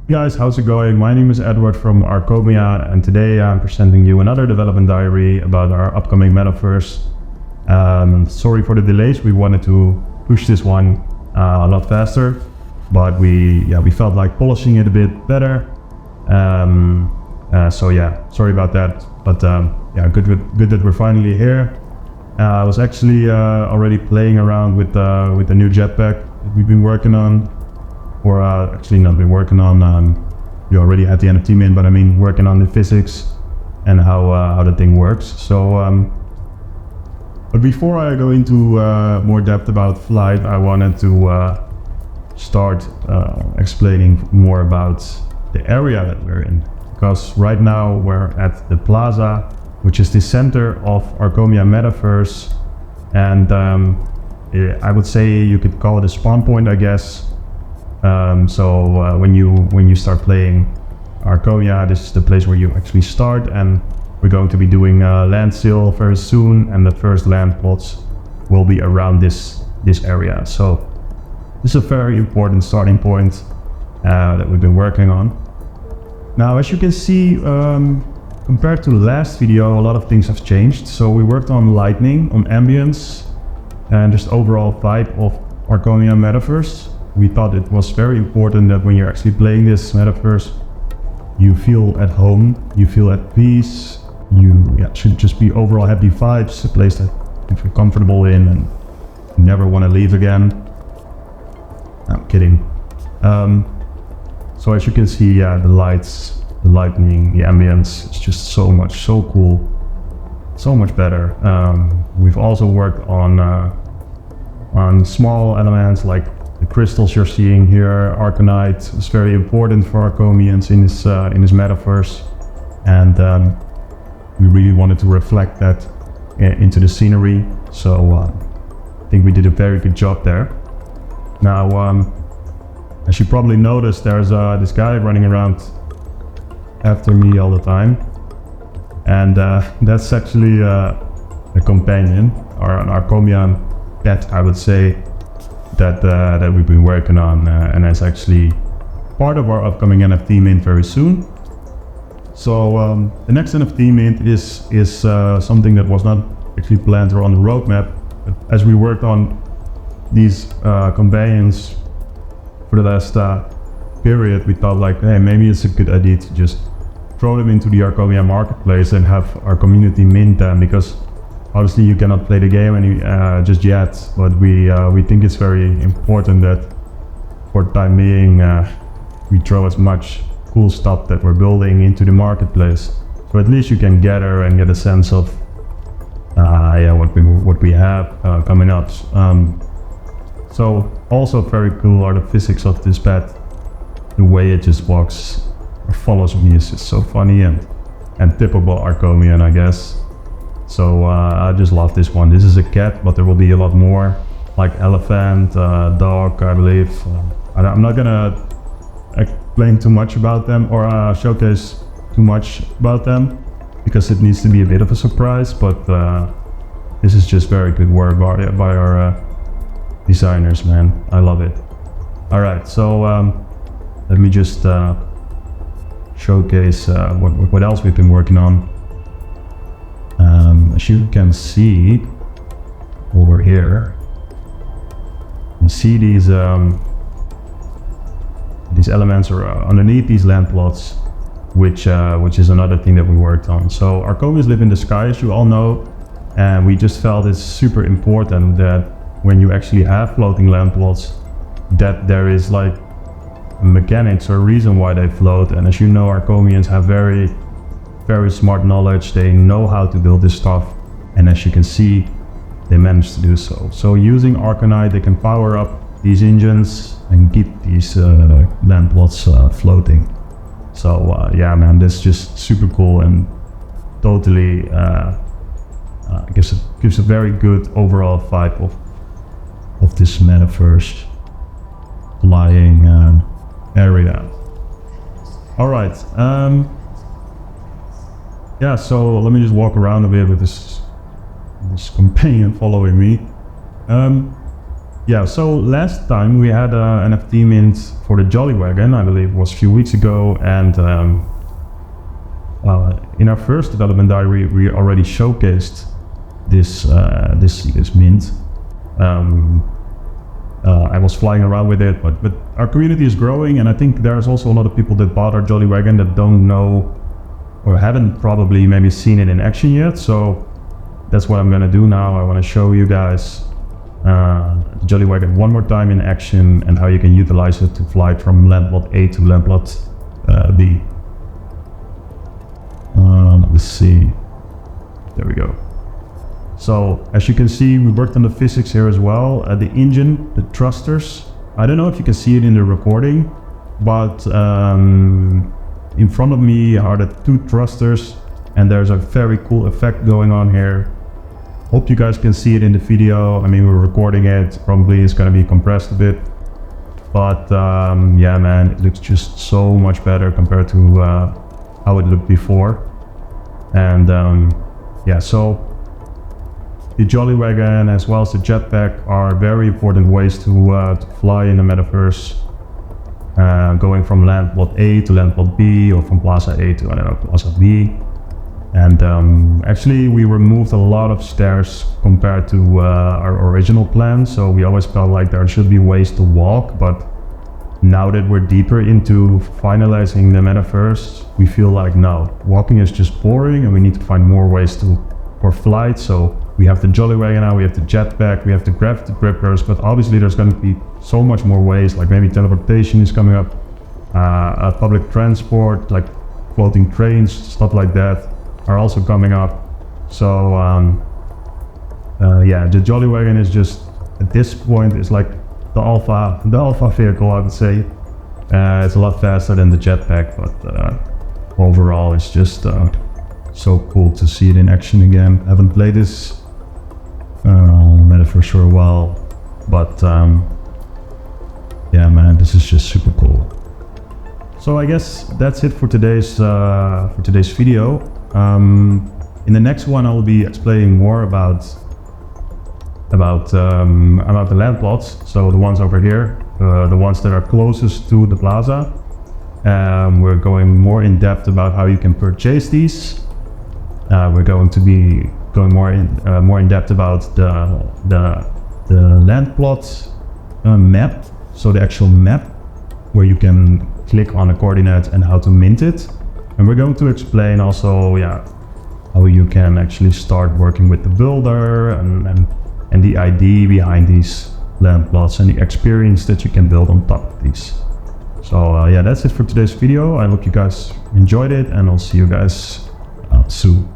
Guys, how's it going? My name is Edward from Arcomia, and today I'm presenting you another development diary about our upcoming metaverse. Sorry for the delays. We wanted to push this one a lot faster, but we felt like polishing it a bit better. Sorry about that. But good that we're finally here. I was actually already playing around with the new jetpack that we've been working on. Or actually not been working on, we already had the NFT mint, but I mean working on the physics and how the thing works. So, but before I go into more depth about Flight, I wanted to start explaining more about the area that we're in. Because right now we're at the plaza, which is the center of Arcomia Metaverse. And I would say you could call it a spawn point, I guess. When you start playing Arcomia, this is the place where you actually start, and we're going to be doing land sale very soon, and the first land plots will be around this area. So this is a very important starting point that we've been working on. Now, as you can see, compared to the last video, a lot of things have changed. So we worked on lighting, on ambience, and just overall vibe of Arcomia Metaverse. We thought it was very important that when you're actually playing this metaverse, you feel at home, you feel at peace, should just be overall happy vibes, a place that you feel comfortable in and you never want to leave again. I'm kidding. So as you can see, the lights, the lighting, the ambience, it's just so cool, so much better. We've also worked on small elements like the crystals you're seeing here. Arcanite is very important for Arcomians in this metaverse, and we really wanted to reflect that into the scenery. So I think we did a very good job there. Now, as you probably noticed, there's this guy running around after me all the time, and that's actually a companion or an Arcomian pet, I would say. That we've been working on, and it's actually part of our upcoming NFT mint very soon. So the next NFT mint is something that was not actually planned or on the roadmap, but as we worked on these companions for the last period, we thought like, hey, maybe it's a good idea to just throw them into the Arcomia marketplace and have our community mint them, because obviously you cannot play the game just yet, but we think it's very important that for the time being we throw as much cool stuff that we're building into the marketplace, so at least you can gather and get a sense of what we have coming up. So also very cool are the physics of this pet. The way it just walks or follows me is just so funny and typical Arcomian, I guess. So I just love this one. This is a cat, but there will be a lot more, like elephant, dog, I believe. I'm not gonna explain too much about them or showcase too much about them, because it needs to be a bit of a surprise, but this is just very good work by our designers, man. I love it. Alright, so let me just showcase what else we've been working on. As you can see over here, you see these elements are underneath these land plots, which is another thing that we worked on. So Arcomians live in the sky, as you all know, and we just felt it's super important that when you actually have floating land plots, that there is like mechanics or reason why they float. And as you know, Arcomians have very smart knowledge. They know how to build this stuff, and as you can see, they managed to do so. So using Arcanite, they can power up these engines and keep these land plots floating. So yeah, man, this is just super cool and totally gives a very good overall vibe of this metaverse flying area. All right. Yeah, so let me just walk around a bit with this companion following me. yeah, so last time we had an NFT mint for the Jolly Wagon, I believe it was a few weeks ago, and in our first development diary we already showcased this mint. I was flying around with it, but our community is growing, and I think there's also a lot of people that bought our Jolly Wagon that don't know or haven't probably maybe seen it in action yet. So that's what I'm gonna do now. I want to show you guys the Jolly Wagon one more time in action and how you can utilize it to fly from land plot A to land plot B. Let's see. There we go. So as you can see, we worked on the physics here as well. The engine, the thrusters. I don't know if you can see it in the recording, but in front of me are the two thrusters, and there's a very cool effect going on here. Hope you guys can see it in the video. I mean, we're recording it, probably it's gonna be compressed a bit, but yeah man, it looks just so much better compared to how it looked before. And yeah, so the Jolly Wagon as well as the jetpack are very important ways to fly in the metaverse, going from land plot A to land plot B, or from plaza A to, I don't know, plaza B. And actually we removed a lot of stairs compared to our original plan, so we always felt like there should be ways to walk, but now that we're deeper into finalizing the metaverse, we feel like no, walking is just boring and we need to find more ways for flight. So we have the Jolly Wagon now, we have the jetpack, we have the gravity grippers, but obviously there's going to be so much more ways, like maybe teleportation is coming up, public transport, like floating trains, stuff like that are also coming up. So yeah, the Jolly Wagon is just, at this point, is like the alpha vehicle, I would say. It's a lot faster than the jetpack, but overall it's just so cool to see it in action again. I haven't played this metaverse for a while, but yeah man, this is just super cool. So I guess that's it for today's video. In the next one I will be explaining more about the land plots, so the ones over here, the ones that are closest to the plaza. We're going more in depth about how you can purchase these. We're going to be going more in depth about the land plot map, so the actual map where you can click on a coordinate and how to mint it. And we're going to explain also, yeah, how you can actually start working with the builder and the ID behind these land plots and the experience that you can build on top of these. So yeah, that's it for today's video. I hope you guys enjoyed it, and I'll see you guys soon.